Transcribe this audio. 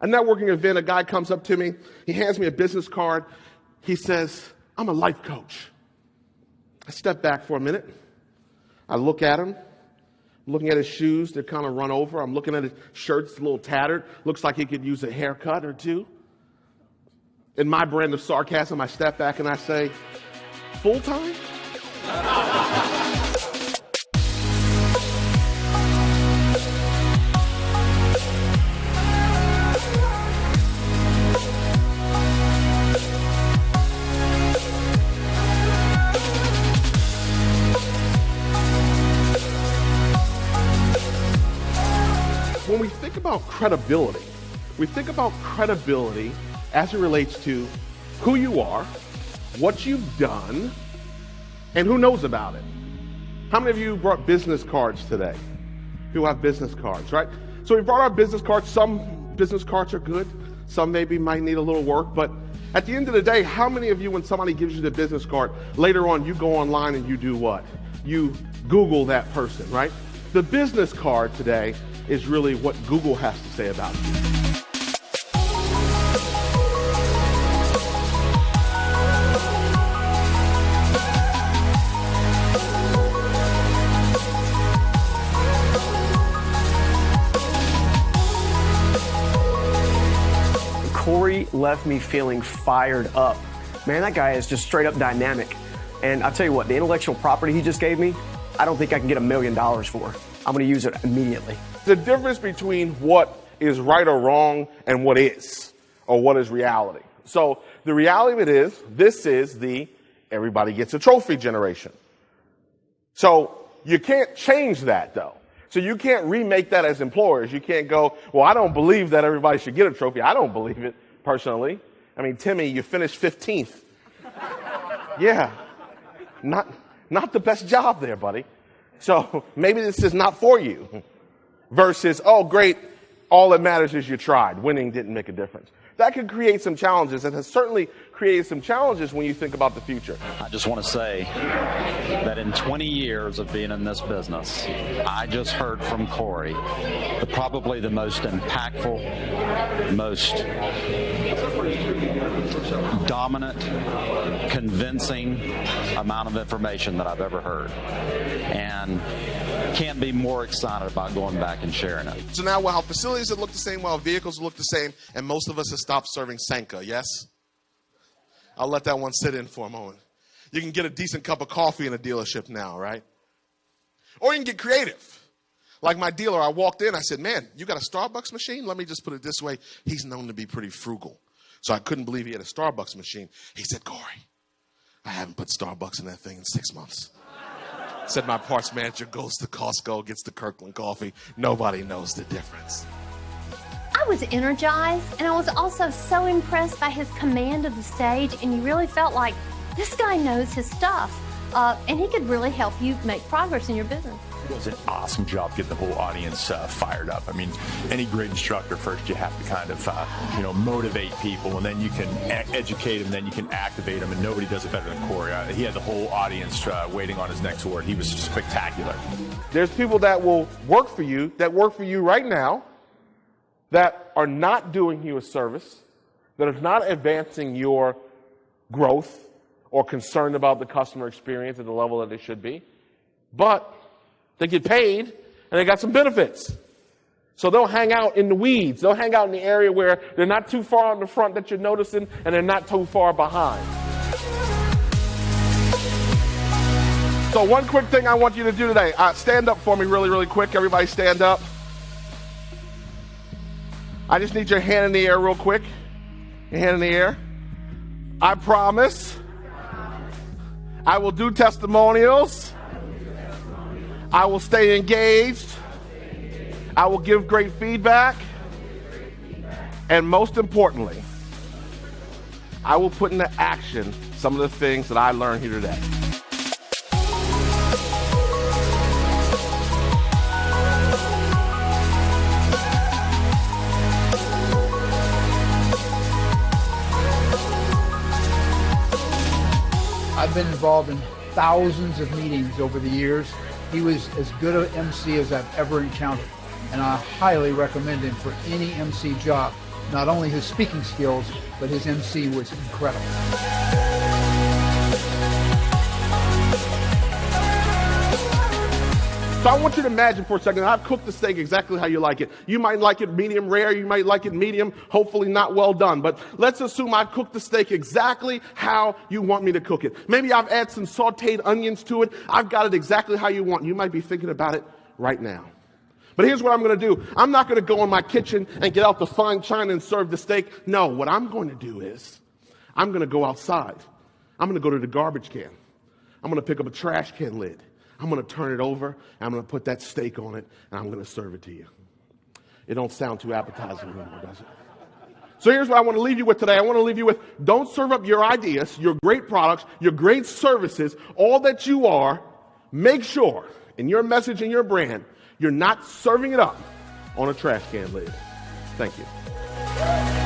A networking event, a guy comes up to me. He hands me a business card. He says, I'm a life coach. I step back for a minute. I look at him. I'm looking at his shoes. They're kind of run over. I'm looking at his shirt. It's a little tattered. Looks like he could use a haircut or two. In my brand of sarcasm, I step back and I say, full time? When we think about credibility, we think about credibility as it relates to who you are, what you've done, and who knows about it. How many of you brought business cards today? Who have business cards, right? So we brought our business cards. Some business cards are good. Some maybe might need a little work. But at the end of the day, how many of you, when somebody gives you the business card, later on you go online and you do what? You Google that person, right? The business card today is really what Google has to say about you. Cory left me feeling fired up. Man, that guy is just straight up dynamic. And I'll tell you what, the intellectual property he just gave me, I don't think I can get $1 million for. I'm gonna use it immediately. The difference between what is right or wrong and what is, or what is reality. So the reality of it is, this is the everybody gets a trophy generation. So you can't change that though. So you can't remake that as employers. You can't go, well, I don't believe that everybody should get a trophy. I don't believe it personally. I mean, Timmy, you finished 15th. Yeah, not the best job there, buddy. So maybe this is not for you. Versus, oh, great, all that matters is you tried. Winning didn't make a difference. That could create some challenges, and has certainly created some challenges when you think about the future. I just want to say that in 20 years of being in this business, I just heard from Cory probably the most impactful, most dominant, convincing amount of information that I've ever heard. And can't be more excited about going back and sharing it. So now we'll have facilities that look the same, while vehicles look the same, and most of us have stopped serving Sanka, yes? I'll let that one sit in for a moment. You can get a decent cup of coffee in a dealership now, right? Or you can get creative. Like my dealer, I walked in, I said, man, you got a Starbucks machine? Let me just put it this way. He's known to be pretty frugal. So I couldn't believe he had a Starbucks machine. He said, Cory, I haven't put Starbucks in that thing in 6 months. Said my parts manager goes to Costco, gets the Kirkland coffee. Nobody knows the difference. I was energized, and I was also so impressed by his command of the stage, and you really felt like this guy knows his stuff, and he could really help you make progress in your business. It was an awesome job getting the whole audience fired up. I mean, any great instructor, first you have to kind of, motivate people, and then you can educate them, then you can activate them, and nobody does it better than Cory. He had the whole audience waiting on his next word. He was spectacular. There's people that will work for you right now, that are not doing you a service, that are not advancing your growth or concerned about the customer experience at the level that they should be, but they get paid and they got some benefits. So they'll hang out in the weeds. They'll hang out in the area where they're not too far on the front that you're noticing, and they're not too far behind. So one quick thing I want you to do today. Stand up for me really, really quick. Everybody stand up. I just need your hand in the air real quick. Your hand in the air. I promise I will do testimonials. I will stay engaged. I will give great feedback. And most importantly, I will put into action some of the things that I learned here today. I've been involved in thousands of meetings over the years. He was as good an MC as I've ever encountered, and I highly recommend him for any MC job. not only his speaking skills, but his MC was incredible. So I want you to imagine for a second, I've cooked the steak exactly how you like it. You might like it medium rare, you might like it medium, hopefully not well done. But let's assume I've cooked the steak exactly how you want me to cook it. Maybe I've added some sauteed onions to it. I've got it exactly how you want. You might be thinking about it right now. But here's what I'm going to do. I'm not going to go in my kitchen and get out the fine china and serve the steak. No, what I'm going to do is I'm going to go outside. I'm going to go to the garbage can. I'm going to pick up a trash can lid. I'm going to turn it over, and I'm going to put that steak on it, and I'm going to serve it to you. It don't sound too appetizing anymore, does it? So here's what I want to leave you with today. I want to leave you with, don't serve up your ideas, your great products, your great services, all that you are. Make sure in your message and your brand, you're not serving it up on a trash can lid. Thank you.